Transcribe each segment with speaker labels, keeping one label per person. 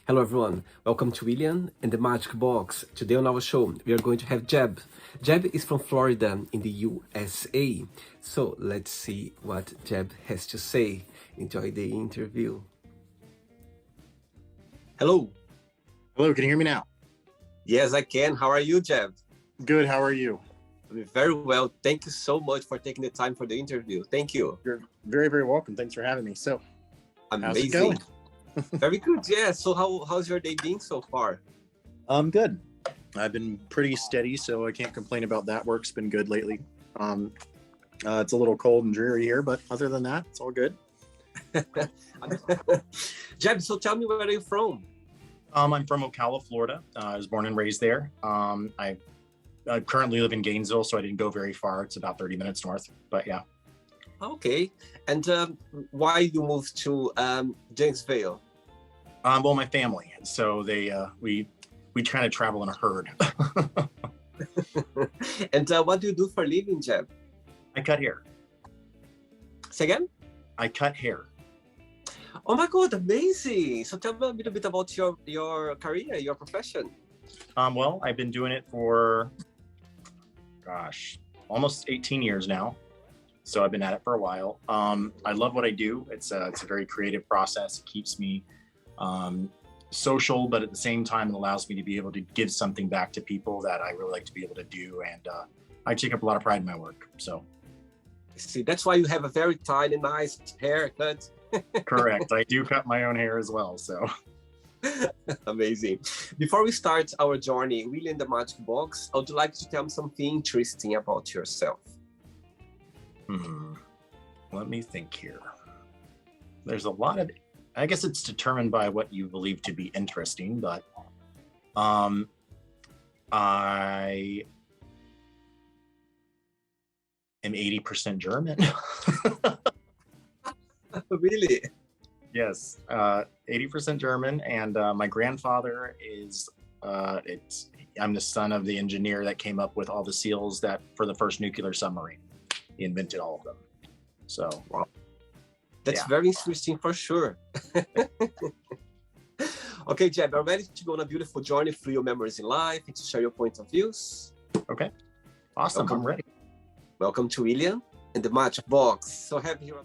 Speaker 1: Hello everyone, welcome to William and the Magic Box. Today on our show, we are going to have Jeb. Jeb is from Florida in the USA. So let's see what Jeb has to say. Enjoy the interview. Hello.
Speaker 2: Hello, can you hear me now?
Speaker 1: Yes, I can. How are you, Jeb?
Speaker 2: Good, how are you?
Speaker 1: Very well. Thank you so much for taking the time for the interview. Thank you.
Speaker 2: You're very, very welcome. Thanks for having me. So,
Speaker 1: amazing.
Speaker 2: how's it going?
Speaker 1: Very good. Yeah. So how's your day been so far?
Speaker 2: Good. I've been pretty steady, so I can't complain about that. Work's been good lately. It's a little cold and dreary here, but other than that, it's all good.
Speaker 1: Jeb, so tell me, where are you from?
Speaker 2: I'm from Ocala, Florida. I was born and raised there. I currently live in Gainesville, so I didn't go very far. It's about 30 minutes north, but yeah.
Speaker 1: Okay. And why you moved to Gainesville?
Speaker 2: Well, my family. So we kind of travel in a herd.
Speaker 1: And what do you do for a living, Jeb?
Speaker 2: I cut hair.
Speaker 1: Say again?
Speaker 2: I cut hair.
Speaker 1: Oh my God, amazing. So tell me a little bit about your career, your profession.
Speaker 2: Well, I've been doing it for, almost 18 years now. So I've been at it for a while. I love what I do. It's a very creative process. It keeps me social, but at the same time, it allows me to be able to give something back to people that I really like to be able to do. And I take up a lot of pride in my work. So.
Speaker 1: See, that's why you have a very tiny, nice haircut.
Speaker 2: Correct. I do cut my own hair as well. So.
Speaker 1: Amazing. Before we start our journey, really in the Magic Box, I would like to tell me something interesting about yourself.
Speaker 2: Let me think here. There's a lot of, I guess it's determined by what you believe to be interesting, but I am 80% German.
Speaker 1: Really?
Speaker 2: Yes, 80% German, and my grandfather is, I'm the son of the engineer that came up with all the seals that for the first nuclear submarine. He invented all of them. So,
Speaker 1: wow. That's very interesting for sure. Okay, Jeb, are you ready to go on a beautiful journey through your memories in life and to share your point of views?
Speaker 2: Okay, awesome. I'm ready.
Speaker 1: Welcome to William and the Magic Box. So happy you're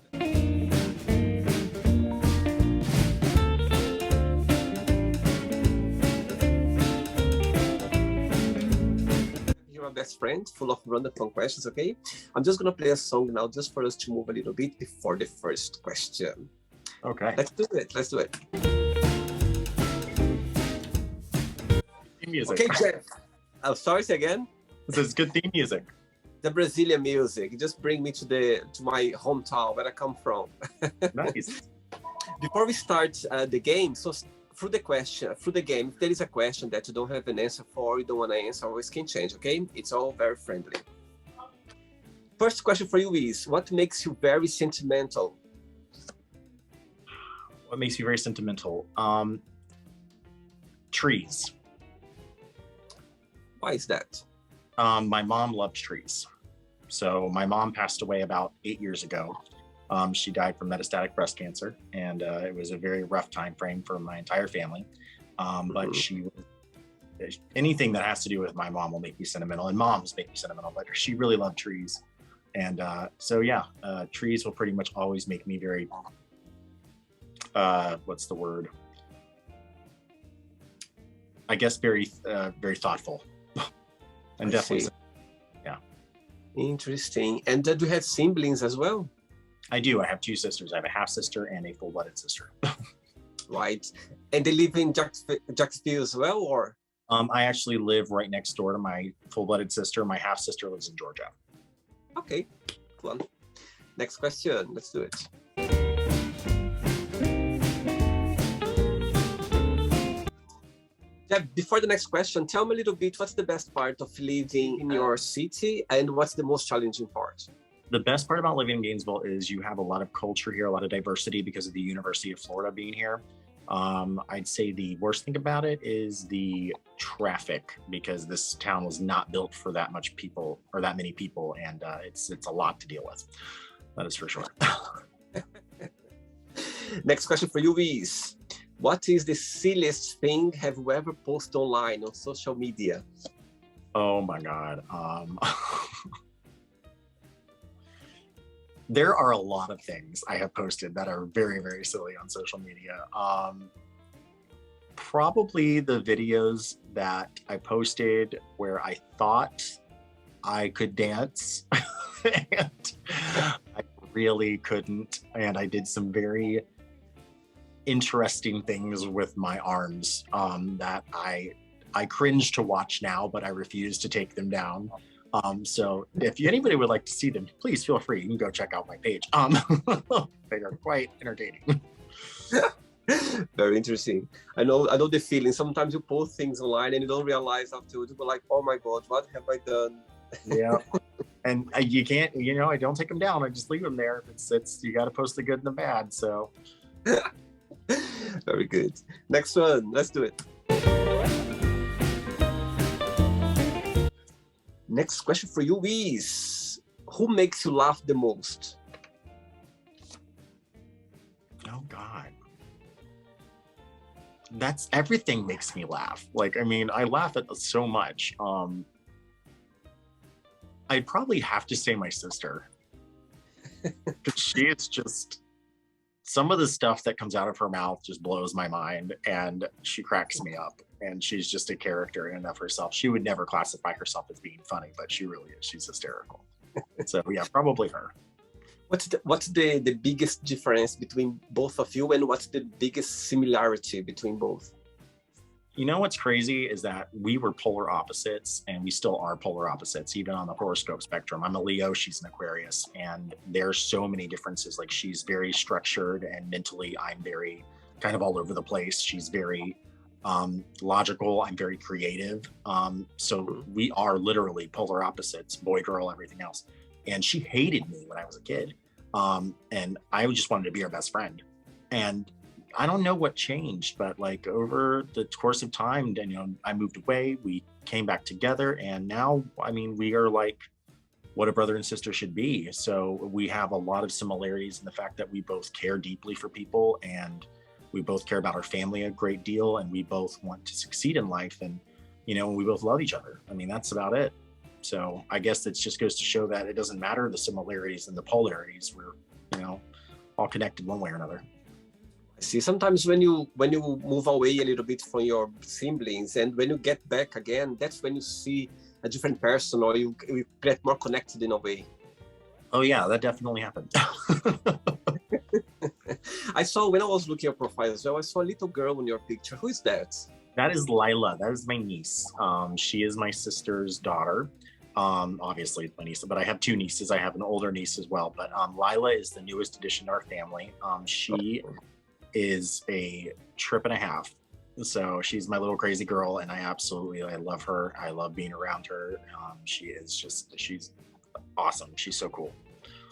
Speaker 1: best friend, full of random questions. Okay, I'm just gonna play a song now just for us to move a little bit before the first question.
Speaker 2: Okay,
Speaker 1: let's do it.
Speaker 2: Music.
Speaker 1: Okay, Jeff. Oh, sorry, say again.
Speaker 2: This is good theme music.
Speaker 1: The Brazilian music just bring me to my hometown where I come from.
Speaker 2: Nice. Before
Speaker 1: we start the game, so through the game, if there is a question that you don't have an answer for, you don't want to answer, always can change, okay? It's all very friendly. First question for you is, what makes you very sentimental?
Speaker 2: What makes me very sentimental? Trees.
Speaker 1: Why is that?
Speaker 2: My mom loved trees. So my mom passed away about 8 years ago. She died from metastatic breast cancer, and it was a very rough time frame for my entire family. But anything that has to do with my mom will make me sentimental, and moms make me sentimental, but she really loved trees. And trees will pretty much always make me very, what's the word? I guess very thoughtful. And definitely, yeah.
Speaker 1: Interesting. And do you have siblings as well?
Speaker 2: I do. I have two sisters. I have a half sister and a full-blooded sister.
Speaker 1: Right. And they live in Jacksonville as well, or?
Speaker 2: I actually live right next door to my full-blooded sister. My half sister lives in Georgia.
Speaker 1: Okay, cool. Next question. Let's do it. Yeah, before the next question, tell me a little bit, what's the best part of living in your city and what's the most challenging part?
Speaker 2: The best part about living in Gainesville is you have a lot of culture here, a lot of diversity because of the University of Florida being here. I'd say the worst thing about it is the traffic, because this town was not built for that much people or that many people, and it's a lot to deal with. That is for sure.
Speaker 1: Next question for you is, What is the silliest thing have you ever posted online on social media?
Speaker 2: Oh my God. There are a lot of things I have posted that are very, very silly on social media. Probably the videos that I posted where I thought I could dance and I really couldn't. And I did some very interesting things with my arms that I cringe to watch now, but I refuse to take them down. So if anybody would like to see them, please feel free. You can go check out my page. They are quite entertaining.
Speaker 1: Very interesting. I know the feeling. Sometimes you post things online and you don't realize afterwards. You go like, "Oh my God, what have I done?"
Speaker 2: Yeah, and you can't. I don't take them down. I just leave them there. It's you got to post the good and the bad. So
Speaker 1: very good. Next one. Let's do it. Next question for you is, who makes you laugh the most?
Speaker 2: Oh God. That's everything makes me laugh. Like, I mean, I laugh at so much. I'd probably have to say my sister. She is just, some of the stuff that comes out of her mouth just blows my mind, and she cracks me up. And she's just a character in and of herself. She would never classify herself as being funny, but she really is. She's hysterical. So yeah, probably her.
Speaker 1: What's the biggest difference between both of you, and what's the biggest similarity between both?
Speaker 2: You know what's crazy is that we were polar opposites, and we still are polar opposites, even on the horoscope spectrum. I'm a Leo, she's an Aquarius, and there's so many differences. Like, she's very structured, and mentally I'm very kind of all over the place. She's very logical, I'm very creative. So we are literally polar opposites, boy, girl, everything else. And she hated me when I was a kid. And I just wanted to be her best friend. And I don't know what changed, but like over the course of time, I moved away, we came back together, and now, I mean, we are like what a brother and sister should be. So we have a lot of similarities in the fact that we both care deeply for people, and we both care about our family a great deal, and we both want to succeed in life, and we both love each other. I mean, that's about it. So I guess it just goes to show that it doesn't matter the similarities and the polarities. We're all connected one way or another.
Speaker 1: I see. Sometimes when you move away a little bit from your siblings, and when you get back again, that's when you see a different person, or you get more connected in a way.
Speaker 2: Oh yeah, that definitely happened.
Speaker 1: I saw, when I was looking at your profile as well, I saw a little girl in your picture. Who is that?
Speaker 2: That is Lila. That is my niece. She is my sister's daughter. Obviously my niece, but I have two nieces. I have an older niece as well. But Lila is the newest addition to our family. She is a trip and a half. So she's my little crazy girl, and I love her. I love being around her. She's awesome. She's so cool.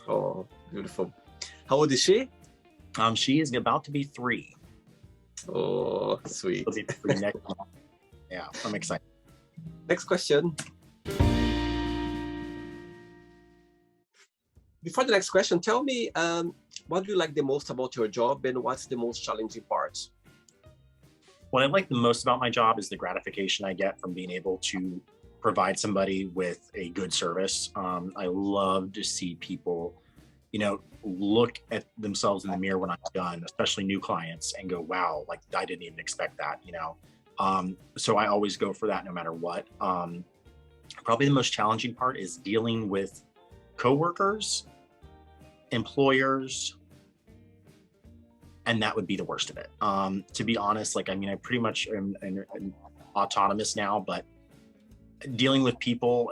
Speaker 1: Oh, beautiful. How old is she?
Speaker 2: She is about to be 3.
Speaker 1: Oh, sweet.
Speaker 2: She'll be 3 next month. Yeah, I'm excited.
Speaker 1: Next question. Before the next question, tell me, what do you like the most about your job, and what's the most challenging part?
Speaker 2: What I like the most about my job is the gratification I get from being able to provide somebody with a good service. I love to see people, look at themselves in the mirror when I'm done, especially new clients, and go, wow, like I didn't even expect that, So I always go for that no matter what. Probably the most challenging part is dealing with coworkers, employers, and that would be the worst of it. To be honest, I pretty much am autonomous now, but dealing with people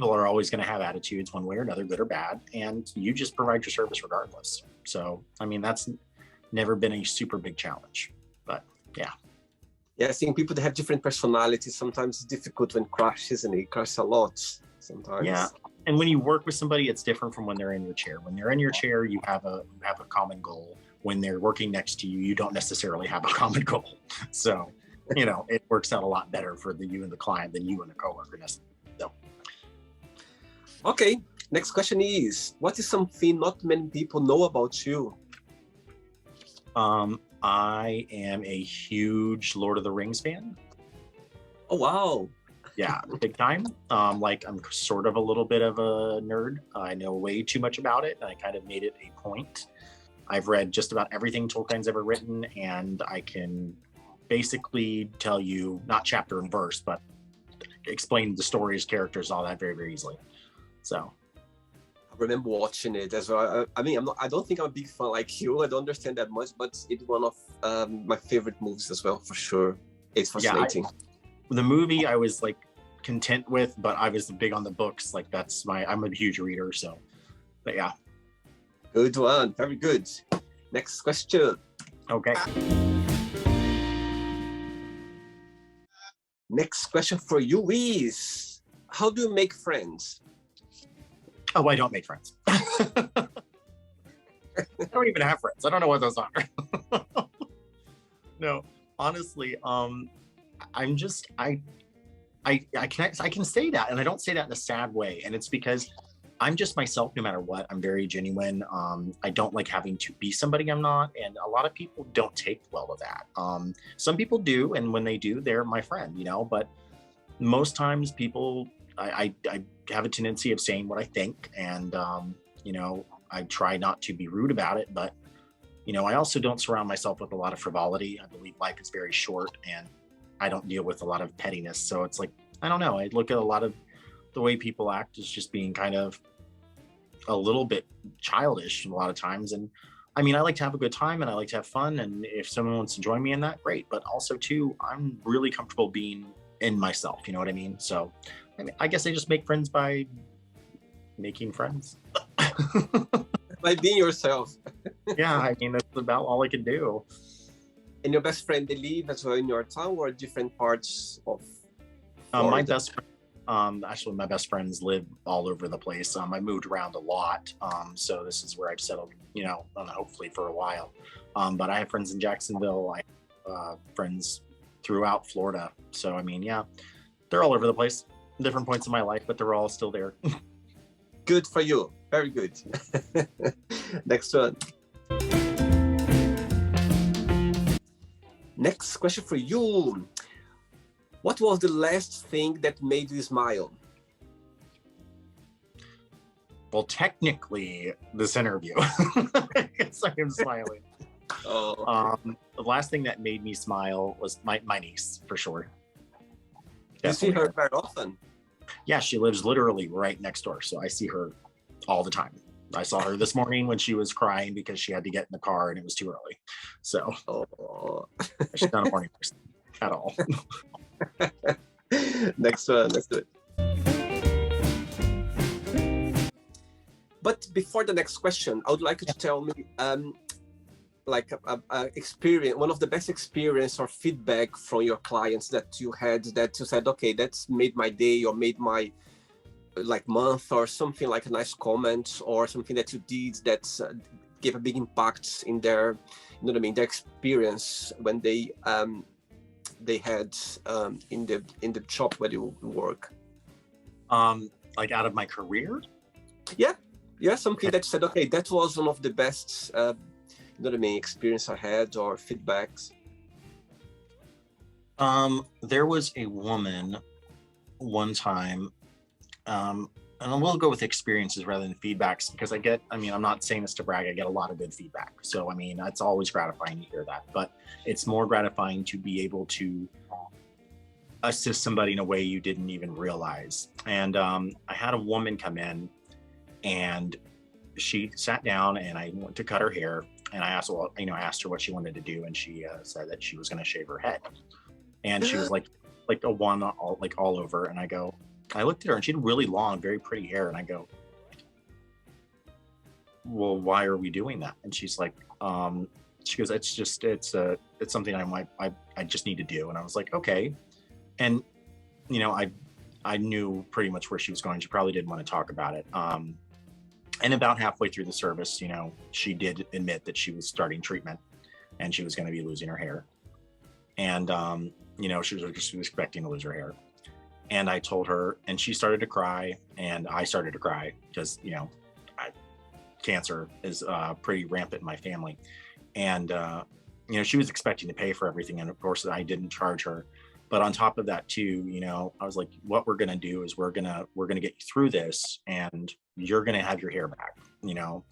Speaker 2: are always going to have attitudes one way or another, good or bad, and you just provide your service regardless. So, that's never been a super big challenge, but yeah.
Speaker 1: Yeah, I think people that have different personalities, sometimes it's difficult when crash, isn't it? It crashes a lot sometimes.
Speaker 2: Yeah, and when you work with somebody, it's different from when they're in your chair. When they're in your chair, you have a common goal. When they're working next to you, you don't necessarily have a common goal. So, it works out a lot better for you and the client than you and the coworker. So.
Speaker 1: Okay, next question is, what is something not many people know about you?
Speaker 2: I am a huge Lord of the Rings fan.
Speaker 1: Oh wow.
Speaker 2: Yeah, big time. Like I'm sort of a little bit of a nerd. I know way too much about it, and I kind of made it a point. I've read just about everything Tolkien's ever written, and I can basically tell you, not chapter and verse, but explain the stories, characters, all that very, very easily. So
Speaker 1: I remember watching it as well. I mean, I don't think I'm a big fan like you. I don't understand that much, but it's one of my favorite movies as well, for sure. It's fascinating.
Speaker 2: Yeah, the movie I was like content with, but I was big on the books. Like I'm a huge reader, so. But yeah.
Speaker 1: Good one, very good. Next question.
Speaker 2: Okay.
Speaker 1: Next question for you is, how do you make friends?
Speaker 2: Oh, I don't make friends. I don't even have friends. I don't know what those are. No, honestly, I'm just I can say that, and I don't say that in a sad way, and it's because I'm just myself no matter what. I'm very genuine. I don't like having to be somebody I'm not, and a lot of people don't take well to that. Some people do, and when they do, they're my friend, you know. But most times, people, I have a tendency of saying what I think, and you know, I try not to be rude about it, but you know, I also don't surround myself with a lot of frivolity. I believe life is very short, and I don't deal with a lot of pettiness. So it's like, I don't know. I look at a lot of the way people act as just being kind of a little bit childish a lot of times. And I mean, I like to have a good time and I like to have fun. And if someone wants to join me in that, great. But also too, I'm really comfortable being in myself. You know what I mean? So I mean, I guess I just make friends by making friends.
Speaker 1: By being yourself.
Speaker 2: Yeah, I mean, that's about all I can do.
Speaker 1: And your best friend, they live as well in your town or different parts of
Speaker 2: my best actually my best friends live all over the place. I moved around a lot, so this is where I've settled, you know, hopefully for a while. But I have friends in Jacksonville. I have friends throughout Florida. So I mean, yeah, they're all over the place, different points in my life, but they're all still there.
Speaker 1: Good for you. Very good. Next one. Next question for you. What was the last thing that made you smile?
Speaker 2: Well, technically, this interview. Yes, I am smiling.
Speaker 1: Oh.
Speaker 2: The last thing that made me smile was my niece, for sure.
Speaker 1: You see her very often?
Speaker 2: Yeah, she lives literally right next door, so I see her all the time. I saw her this morning when she was crying because she had to get in the car and it was too early. So she's not a morning person at all.
Speaker 1: Next one, let's do it. But before the next question, I would like you to tell me like a experience, one of the best experience or feedback from your clients that you had that you said, okay, that's made my day or made my like month, or something like a nice comment or something that you did that gave a big impact in their, you know what I mean, their experience when they had in the shop where you work.
Speaker 2: Like out of my career?
Speaker 1: Yeah, something that you said, okay, that was one of the best you know what I mean, experience I had or feedbacks.
Speaker 2: There was a woman one time, and I will go with experiences rather than feedbacks because I mean, I'm not saying this to brag, I get a lot of good feedback. So, I mean, it's always gratifying to hear that, but it's more gratifying to be able to assist somebody in a way you didn't even realize. And I had a woman come in and she sat down and I went to cut her hair. And I asked, well, you know, I asked her what she wanted to do, and she said that she was going to shave her head, and she was like a one all over. And I looked at her, and she had really long, very pretty hair, and I go, well, why are we doing that? And she's like, she goes, it's something I just need to do. And I was like, okay. And you know, I knew pretty much where she was going. She probably didn't want to talk about it. And about halfway through the service, you know, she did admit that she was starting treatment and she was going to be losing her hair. And, you know, she was expecting to lose her hair. And I told her, and she started to cry, and I started to cry because, you know, cancer is pretty rampant in my family. And you know, she was expecting to pay for everything. And of course I didn't charge her. But on top of that too, you know, I was like, what we're going to do is we're going to get you through this, and you're going to have your hair back, you know?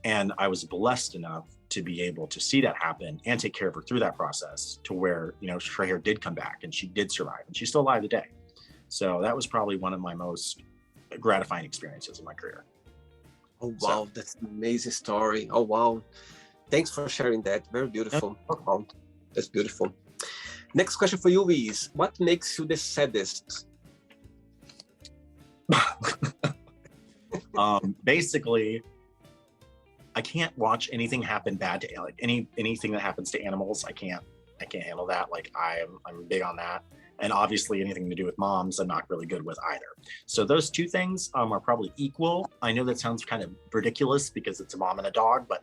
Speaker 2: And I was blessed enough to be able to see that happen and take care of her through that process to where, you know, her hair did come back and she did survive, and she's still alive today. So that was probably one of my most gratifying experiences in my career.
Speaker 1: Oh, wow. So, that's an amazing story. Oh, wow. Thanks for sharing that. Very beautiful. Oh, wow. That's beautiful. Next question for you is, what makes you the saddest?
Speaker 2: Basically, I can't watch anything happen bad to, like, anything that happens to animals. I can't handle that. Like, I'm big on that. And obviously anything to do with moms, I'm not really good with either. So those two things are probably equal. I know that sounds kind of ridiculous because it's a mom and a dog, but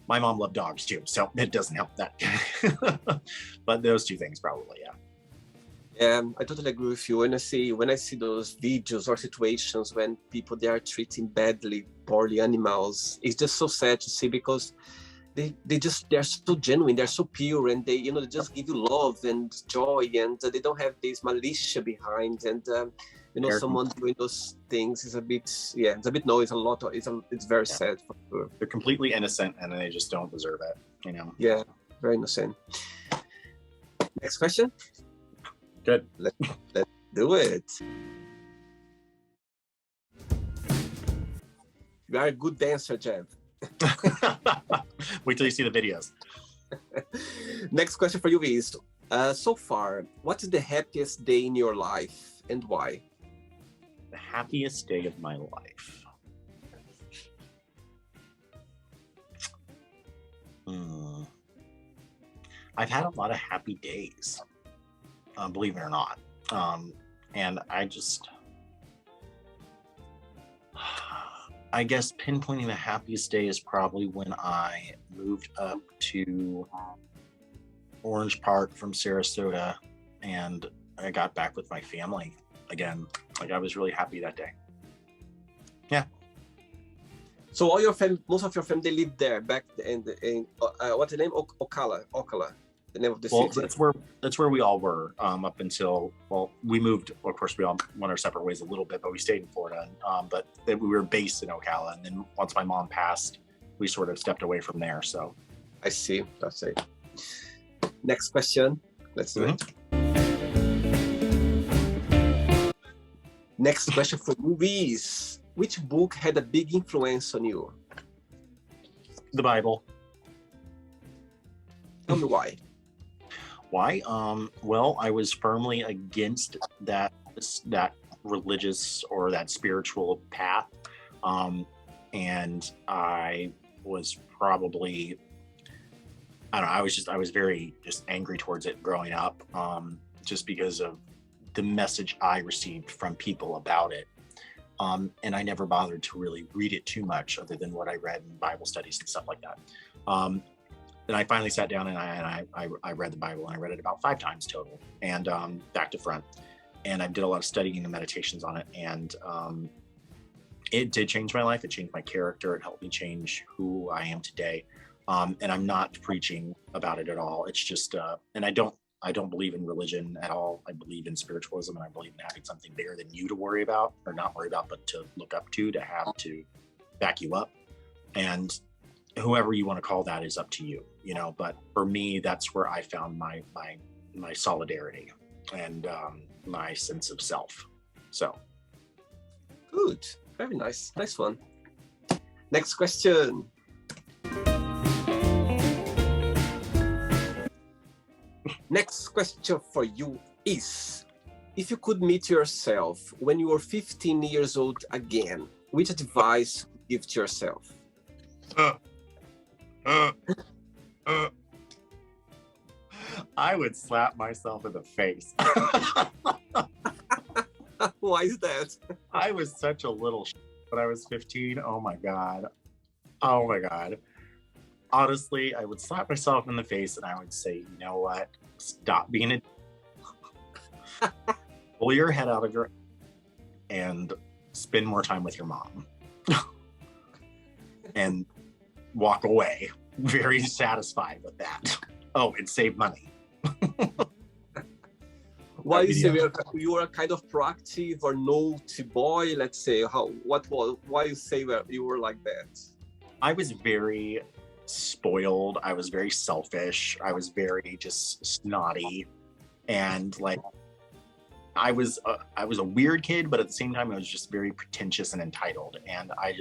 Speaker 2: my mom loved dogs too, so it doesn't help that. But those two things probably, yeah.
Speaker 1: Yeah, I totally agree with you. When I see those videos or situations when people, they are treating poorly animals, it's just so sad to see, because they're so genuine, they're so pure, and they just give you love and joy, and they don't have this militia behind. And someone doing those things is a bit, it's a bit noise. It's very sad for sure.
Speaker 2: They're completely innocent and they just don't deserve it, you know.
Speaker 1: Yeah, very innocent. Next question.
Speaker 2: Good.
Speaker 1: Let's do it. You are a good dancer, Jeb.
Speaker 2: Wait till you see the videos.
Speaker 1: Next question for you is, so far, what is the happiest day in your life and why?
Speaker 2: The happiest day of my life. I've had a lot of happy days, believe it or not. And I guess pinpointing the happiest day is probably when I moved up to Orange Park from Sarasota, and I got back with my family again. Like, I was really happy that day. Yeah.
Speaker 1: So all your family, most of your family, they lived there back in what's the name? Ocala, the name of the city.
Speaker 2: That's where we all were up until, we moved. Of course, we all went our separate ways a little bit, but we stayed in Florida. But we were based in Ocala, and then once my mom passed, we sort of stepped away from there. So,
Speaker 1: I see. That's it. Next question. Let's do it. Next question for movies. Which book had a big influence on you?
Speaker 2: The Bible.
Speaker 1: Tell me why.
Speaker 2: Why? Well, I was firmly against that religious or that spiritual path. And I was probably, I don't know, I was very just angry towards it growing up, just because of the message I received from people about it. And I never bothered to really read it too much, other than what I read in Bible studies and stuff like that. Then I finally sat down and I read the Bible, and I read it about 5 times total, and back to front. And I did a lot of studying and meditations on it. And it did change my life. It changed my character. It helped me change who I am today. And I'm not preaching about it at all. It's just, and I don't believe in religion at all. I believe in spiritualism, and I believe in having something bigger than you to worry about, or not worry about, but to look up to have to back you up. And whoever you want to call that is up to you, you know. But for me, that's where I found my solidarity and my sense of self. So
Speaker 1: good, very nice one. Next question. Next question for you is, if you could meet yourself when you were 15 years old again, which advice would you give to yourself?
Speaker 2: I would slap myself in the face.
Speaker 1: Why is that?
Speaker 2: I was such a little when I was 15. Oh my God. Honestly, I would slap myself in the face and I would say, you know what? Stop being a pull your head out of your and spend more time with your mom. And walk away very satisfied with that. Oh, it saved money.
Speaker 1: Why you say you were kind of proactive or naughty boy? Let's say why you say you were like that?
Speaker 2: I was very spoiled. I was very selfish. I was very just snotty, and like I was a weird kid, but at the same time I was just very pretentious and entitled. And I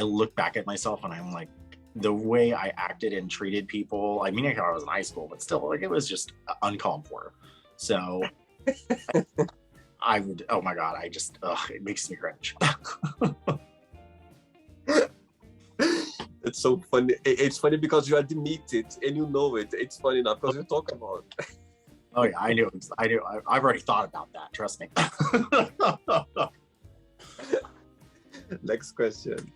Speaker 2: look back at myself and I'm like, the way I acted and treated people. I mean, I was in high school, but still, like, it was just uncalled for. So I would, oh my God, it makes me cringe.
Speaker 1: It's so funny. It's funny because you admit it and you know it. It's funny enough because you talk about it.
Speaker 2: Oh yeah, I knew. I've already thought about that. Trust me.
Speaker 1: Next question.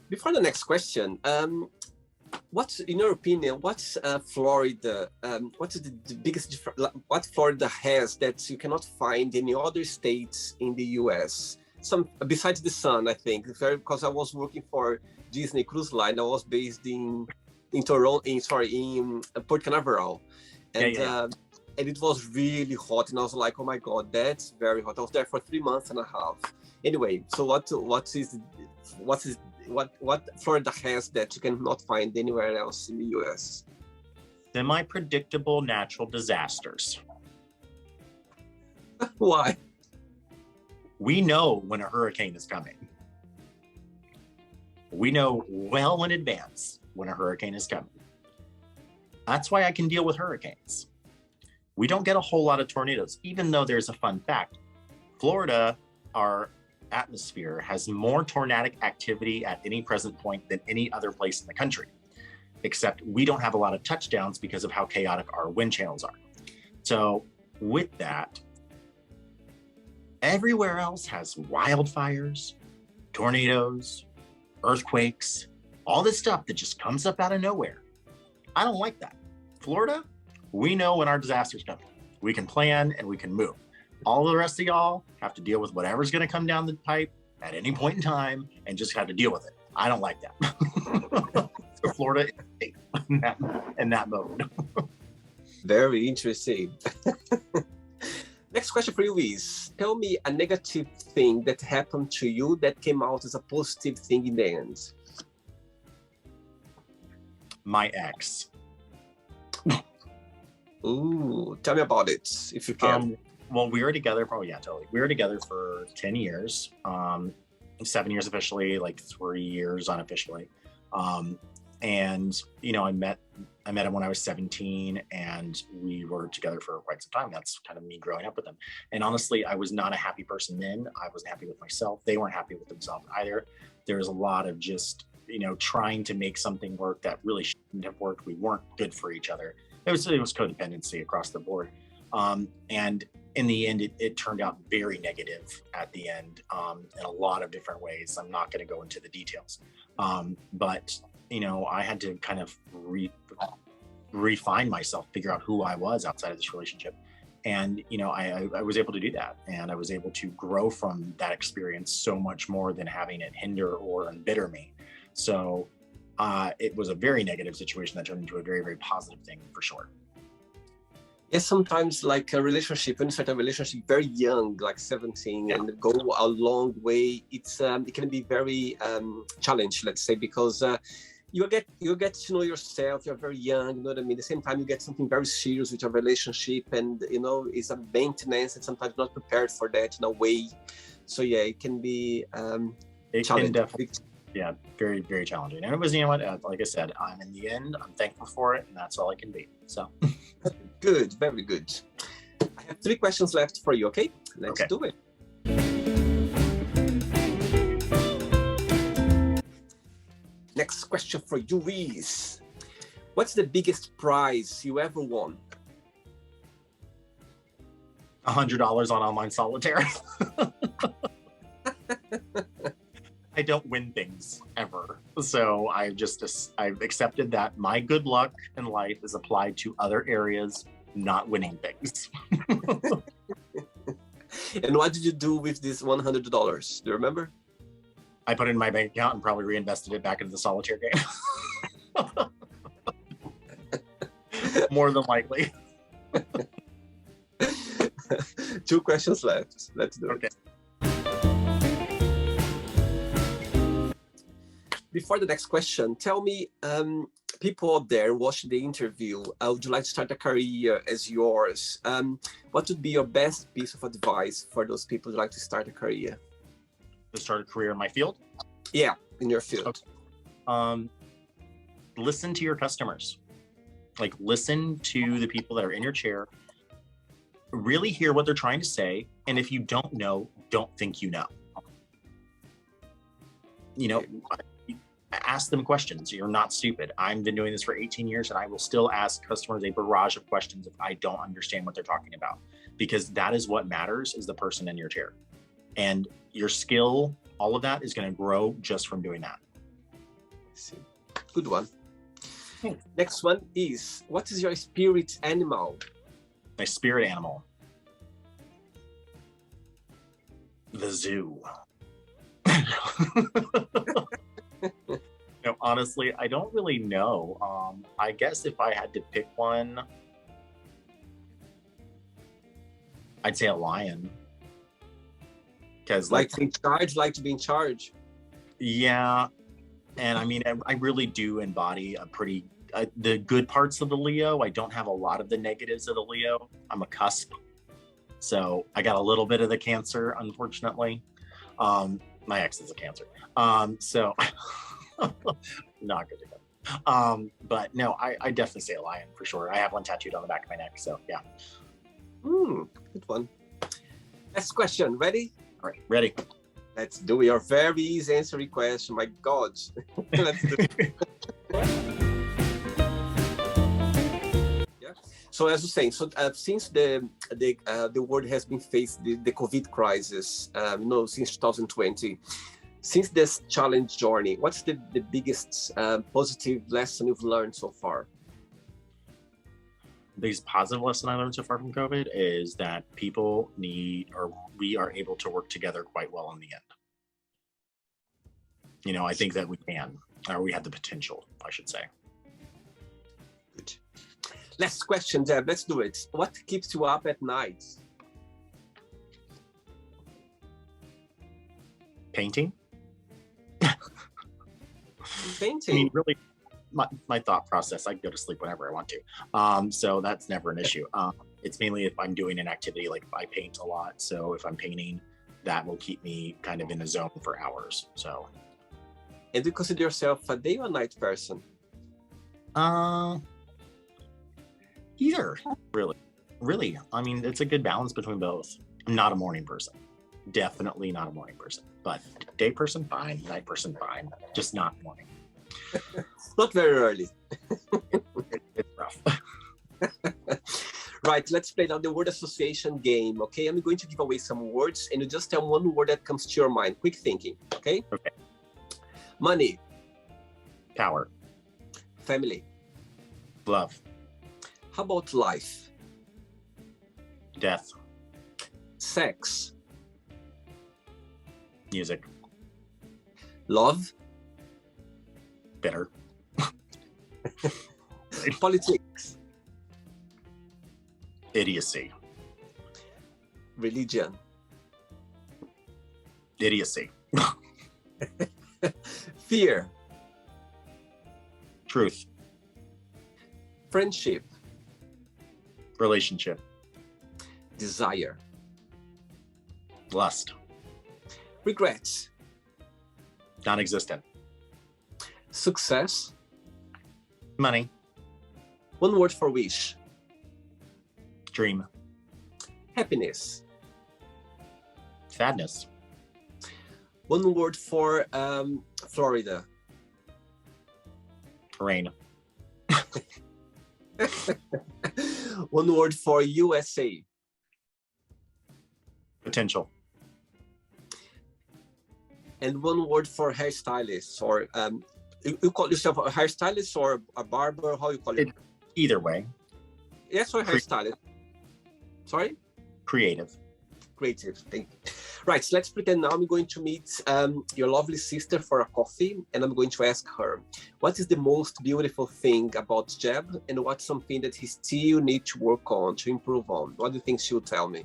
Speaker 1: Before the next question, what's, in your opinion, what's Florida? What's the biggest difference? What Florida has that you cannot find in the other states in the U.S.? Some besides the sun, I think. Because I was working for Disney Cruise Line. I was based in Toronto, in Port Canaveral, and and it was really hot. And I was like, oh my God, that's very hot. I was there for 3 months and a half. Anyway, so what Florida has that you cannot find anywhere else in the US?
Speaker 2: Semi-predictable natural disasters.
Speaker 1: Why?
Speaker 2: We know when a hurricane is coming. We know well in advance when a hurricane is coming. That's why I can deal with hurricanes. We don't get a whole lot of tornadoes, even though there's a fun fact. Florida, our atmosphere, has more tornadic activity at any present point than any other place in the country, except we don't have a lot of touchdowns because of how chaotic our wind channels are. So with that, everywhere else has wildfires, tornadoes, earthquakes, all this stuff that just comes up out of nowhere. I don't like that. Florida, we know when our disaster's coming. We can plan and we can move. All the rest of y'all have to deal with whatever's going to come down the pipe at any point in time and just have to deal with it. I don't like that. So Florida is in that mode.
Speaker 1: Very interesting. Next question for you is, tell me a negative thing that happened to you that came out as a positive thing in the end.
Speaker 2: My ex.
Speaker 1: Ooh, tell me about it, if you can.
Speaker 2: Well, we were together, totally. We were together for 10 years, 7 years officially, like 3 years unofficially. And, you know, I met him when I was 17 and we were together for quite some time. That's kind of me growing up with him. And honestly, I was not a happy person then. I wasn't happy with myself. They weren't happy with themselves either. There was a lot of just, you know, trying to make something work that really shouldn't have worked. We weren't good for each other. It was codependency across the board. And in the end, it turned out very negative at the end, in a lot of different ways. I'm not going to go into the details. But, you know, I had to kind of refine myself, figure out who I was outside of this relationship. And, you know, I was able to do that. And I was able to grow from that experience so much more than having it hinder or embitter me. So it was a very negative situation that turned into a very, very positive thing for sure.
Speaker 1: Yes, sometimes like a relationship, when you start a relationship very young, like 17, and go a long way, it can be very challenged, let's say, because you get to know yourself. You're very young, you know what I mean? At the same time, you get something very serious with your relationship, and you know, it's a maintenance, and sometimes not prepared for that in a way. So yeah, it can be challenging.
Speaker 2: Yeah, very, very challenging. And it was, you know what, like I said, in the end, I'm thankful for it, and that's all I can be. So
Speaker 1: good, very good. I have 3 questions left for you, okay? Let's do it. Next question for you is, what's the biggest prize you ever won?
Speaker 2: $100 on online solitaire. I don't win things ever. So I've accepted that my good luck in life is applied to other areas, not winning things.
Speaker 1: And what did you do with this $100? Do you remember?
Speaker 2: I put it in my bank account and probably reinvested it back into the solitaire game. More than likely.
Speaker 1: 2 questions left. Let's do
Speaker 2: Okay.
Speaker 1: it. Before the next question, tell me, people out there watching the interview, would you like to start a career as yours? What would be your best piece of advice for those people who like to start a career?
Speaker 2: To start a career in my field?
Speaker 1: Yeah, in your field.
Speaker 2: Okay. Listen to your customers. Like, listen to the people that are in your chair. Really hear what they're trying to say. And if you don't know, don't think you know. You know, ask them questions. You're not stupid. I've been doing this for 18 years and I will still ask customers a barrage of questions if I don't understand what they're talking about, because that is what matters, is the person in your chair. And your skill, all of that is going to grow just from doing that.
Speaker 1: Good one. Next one is, what is your spirit animal?
Speaker 2: My spirit animal. The zoo. No, honestly, I don't really know. I guess if I had to pick one, I'd say a lion. Because
Speaker 1: Like to be in charge.
Speaker 2: Yeah. And I mean, I really do embody a pretty, the good parts of the Leo. I don't have a lot of the negatives of the Leo. I'm a cusp. So I got a little bit of the Cancer, unfortunately. My ex is a Cancer. So not good to go. But no, I definitely say a lion for sure. I have one tattooed on the back of my neck. So yeah.
Speaker 1: Good one. Next question. Ready?
Speaker 2: All right, ready.
Speaker 1: Let's do your very easy answer question. My God. Let's do it. Yeah. So as you're saying, since the world has been faced the COVID crisis, since 2020, since this challenge journey, what's the biggest positive lesson you've learned so far?
Speaker 2: The biggest positive lesson I learned so far from COVID is that people we are able to work together quite well in the end. You know, I think that we can, or we have the potential, I should say.
Speaker 1: Good. Last question, Jeb. Let's do it. What keeps you up at night?
Speaker 2: Painting.
Speaker 1: Painting.
Speaker 2: I mean, really, my thought process, I can go to sleep whenever I want to. So that's never an issue. It's mainly if I'm doing an activity, like I paint a lot. So if I'm painting, that will keep me kind of in a zone for hours. So.
Speaker 1: And do you consider yourself a day or night person?
Speaker 2: Either, really. I mean, it's a good balance between both. I'm not a morning person. Definitely not a morning person. But day person, fine. Night person, fine. Just not morning.
Speaker 1: Not very early.
Speaker 2: It's rough.
Speaker 1: Right, let's play now the word association game, okay? I'm going to give away some words and you just tell one word that comes to your mind. Quick thinking, okay?
Speaker 2: Okay.
Speaker 1: Money.
Speaker 2: Power.
Speaker 1: Family.
Speaker 2: Love.
Speaker 1: How about life?
Speaker 2: Death.
Speaker 1: Sex.
Speaker 2: Music.
Speaker 1: Love.
Speaker 2: Bitter.
Speaker 1: Politics.
Speaker 2: Idiocy.
Speaker 1: Religion.
Speaker 2: Idiocy.
Speaker 1: Fear.
Speaker 2: Truth.
Speaker 1: Friendship.
Speaker 2: Relationship.
Speaker 1: Desire.
Speaker 2: Lust.
Speaker 1: Regrets.
Speaker 2: Non-existent.
Speaker 1: Success.
Speaker 2: Money.
Speaker 1: One word for wish.
Speaker 2: Dream.
Speaker 1: Happiness.
Speaker 2: Sadness.
Speaker 1: One word for Florida.
Speaker 2: Rain.
Speaker 1: One word for USA.
Speaker 2: Potential.
Speaker 1: And one word for hairstylist, or you call yourself a hairstylist or a barber? How you call it?
Speaker 2: Either way.
Speaker 1: Yes, or hairstylist. Sorry?
Speaker 2: Creative.
Speaker 1: Creative. Thank you. Right, so let's pretend now I'm going to meet your lovely sister for a coffee, and I'm going to ask her, what is the most beautiful thing about Jeb, and what's something that he still needs to work on, to improve on? What do you think she will tell me?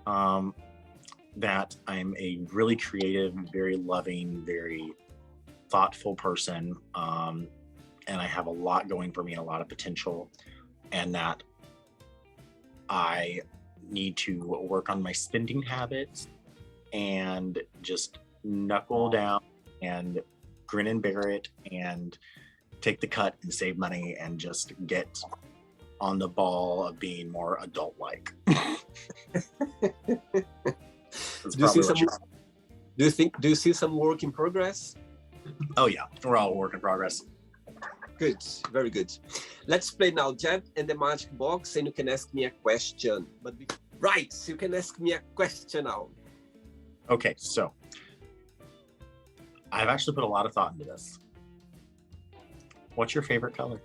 Speaker 2: That I'm a really creative, very loving, very thoughtful person, and I have a lot going for me and a lot of potential, and that I need to work on my spending habits and just knuckle down and grin and bear it and take the cut and save money and just get on the ball of being more adult-like.
Speaker 1: Do you see some work in progress?
Speaker 2: Oh yeah, we're all work in progress.
Speaker 1: Good, very good. Let's play now, Jeb and the magic box, and you can ask me a question. Right, you can ask me a question now.
Speaker 2: Okay, so I've actually put a lot of thought into this. What's your favorite color?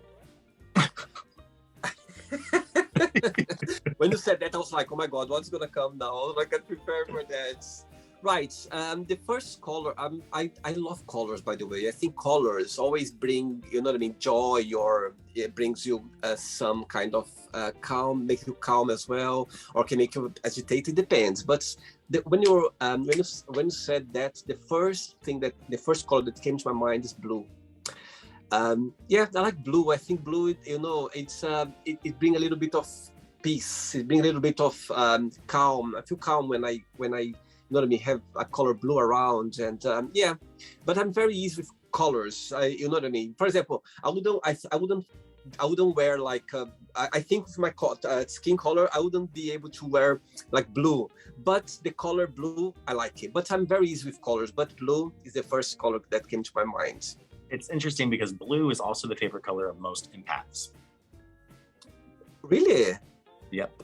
Speaker 1: When you said that, I was like, oh my God, what's gonna come now? I can't prepare for that. Right, the first color, I love colors, by the way. I think colors always bring, you know what I mean, joy, or it brings you some kind of calm, make you calm as well, or can make you agitated, depends. But when you said that, the first color that came to my mind is blue. Yeah, I like blue. I think blue, you know, it brings a little bit of peace. It brings a little bit of calm. I feel calm when I you know what I mean, have a color blue around, and yeah. But I'm very easy with colors. You know what I mean. For example, I wouldn't wear like I think with my skin color, I wouldn't be able to wear like blue. But the color blue, I like it. But I'm very easy with colors. But blue is the first color that came to my mind.
Speaker 2: It's interesting because blue is also the favorite color of most empaths.
Speaker 1: Really?
Speaker 2: Yep.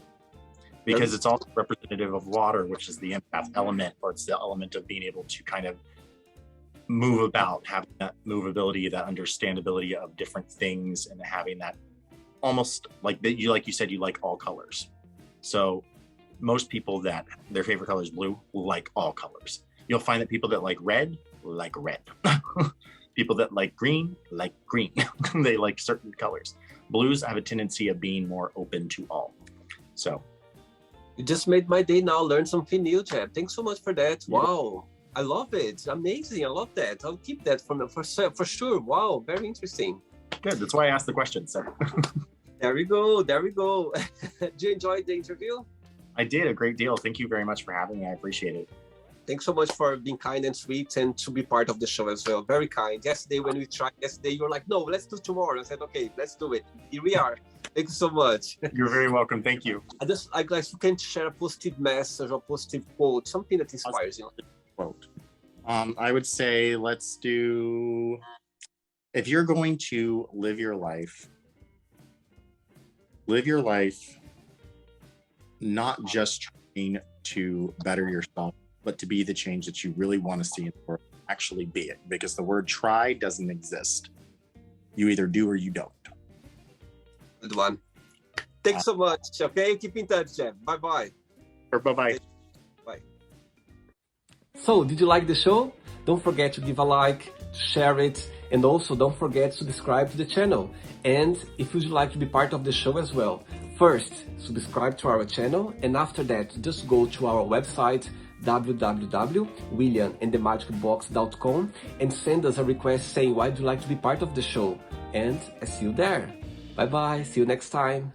Speaker 2: Because it's also representative of water, which is the empath element, or it's the element of being able to kind of move about, having that movability, that understandability of different things, and having that almost like you said, you like all colors. So most people that their favorite color is blue like all colors. You'll find that people that like red. People that like green. They like certain colors. Blues have a tendency of being more open to all. So
Speaker 1: you just made my day now. Learn something new, Jeb. Thanks so much for that. Yeah. Wow, I love it. Amazing. I love that. I'll keep that for sure. Wow, very interesting.
Speaker 2: Good. That's why I asked the question. So
Speaker 1: there we go. Did you enjoy the interview?
Speaker 2: I did, a great deal. Thank you very much for having me. I appreciate it.
Speaker 1: Thanks so much for being kind and sweet and to be part of the show as well. Very kind. Yesterday, when we tried, you were like, no, let's do tomorrow. I said, okay, let's do it. Here we are. Thank you so much.
Speaker 2: You're very welcome. Thank you.
Speaker 1: I guess you can share a positive message or positive quote, something that inspires you.
Speaker 2: Quote. I would say, let's do, if you're going to live your life not just trying to better yourself, but to be the change that you really want to see in the world. Actually be it, because the word try doesn't exist. You either do or you don't.
Speaker 1: Good one. Thanks so much. Okay, keep in touch, Jeb. Bye-bye.
Speaker 2: Bye-bye.
Speaker 1: Bye. So, did you like the show? Don't forget to give a like, share it, and also don't forget to subscribe to the channel. And if you'd like to be part of the show as well, first, subscribe to our channel, and after that, just go to our website, www.williamandthemagicbox.com, and send us a request saying why you'd like to be part of the show. And I see you there. Bye bye, see you next time.